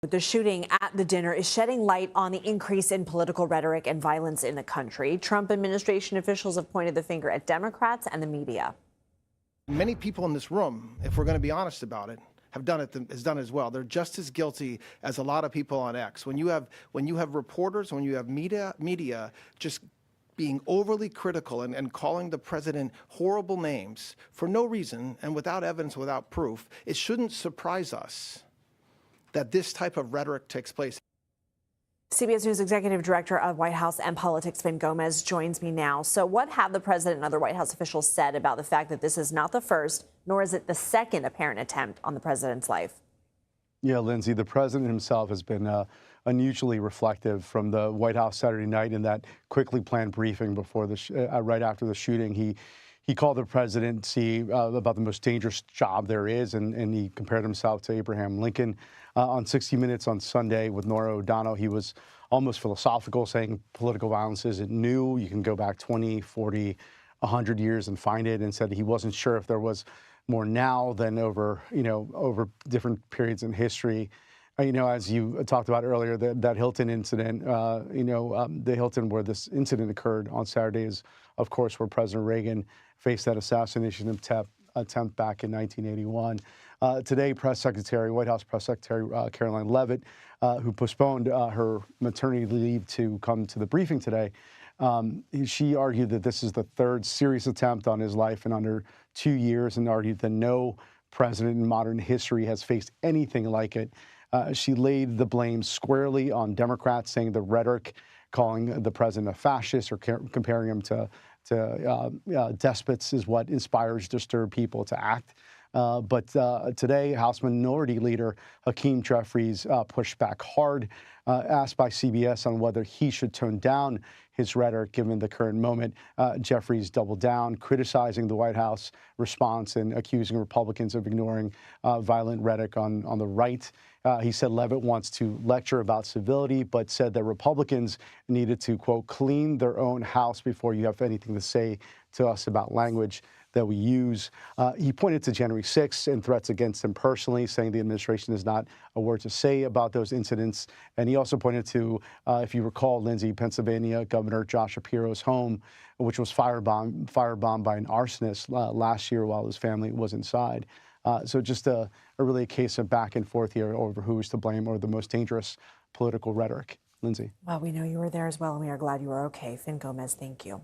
The shooting at the dinner is shedding light on the increase in political rhetoric and violence in the country. Trump administration officials have pointed the finger at Democrats and the media. Many people in this room, if we're going to be honest about it, have done it as well. They're just as guilty as a lot of people on X. When you have reporters, when you have media just being overly critical and calling the president horrible names for no reason and without evidence, without proof, it shouldn't surprise us that this type of rhetoric takes place. CBS News Executive Director of White House and Politics, Fin Gómez, joins me now. So what have the president and other White House officials said about the fact that this is not the first, nor is it the second apparent attempt on the president's life? Yeah, Lindsay, the president himself has been unusually reflective from the White House Saturday night in that quickly planned briefing before right after the shooting. He called the presidency about the most dangerous job there is, and he compared himself to Abraham Lincoln. On 60 Minutes on Sunday with Norah O'Donnell, he was almost philosophical, saying political violence isn't new. You can go back 20, 40, 100 years and find it, and said he wasn't sure if there was more now than over different periods in history. As you talked about earlier, that Hilton incident, the Hilton where this incident occurred on Saturday is, of course, where President Reagan faced that assassination attempt back in 1981. Today, White House Press Secretary Caroline Leavitt, who postponed her maternity leave to come to the briefing today, she argued that this is the third serious attempt on his life in under 2 years, and argued that no president in modern history has faced anything like it. She laid the blame squarely on Democrats, saying the rhetoric, calling the president a fascist or comparing him to despots is what inspires disturbed people to act. But today, House Minority Leader Hakeem Jeffries pushed back hard, asked by CBS on whether he should tone down his rhetoric given the current moment. Jeffries doubled down, criticizing the White House response and accusing Republicans of ignoring violent rhetoric on the right. He said Leavitt wants to lecture about civility, but said that Republicans needed to, quote, clean their own house before you have anything to say to us about language that we use. He pointed to January 6th and threats against him personally, saying the administration has not a word to say about those incidents. And he also pointed to, if you recall, Lindsay, Pennsylvania Governor Josh Shapiro's home, which was firebombed by an arsonist last year while his family was inside. So just really a case of back and forth here over who is to blame or the most dangerous political rhetoric. Lindsay. Well, we know you were there as well, and we are glad you were okay. Fin Gómez, thank you.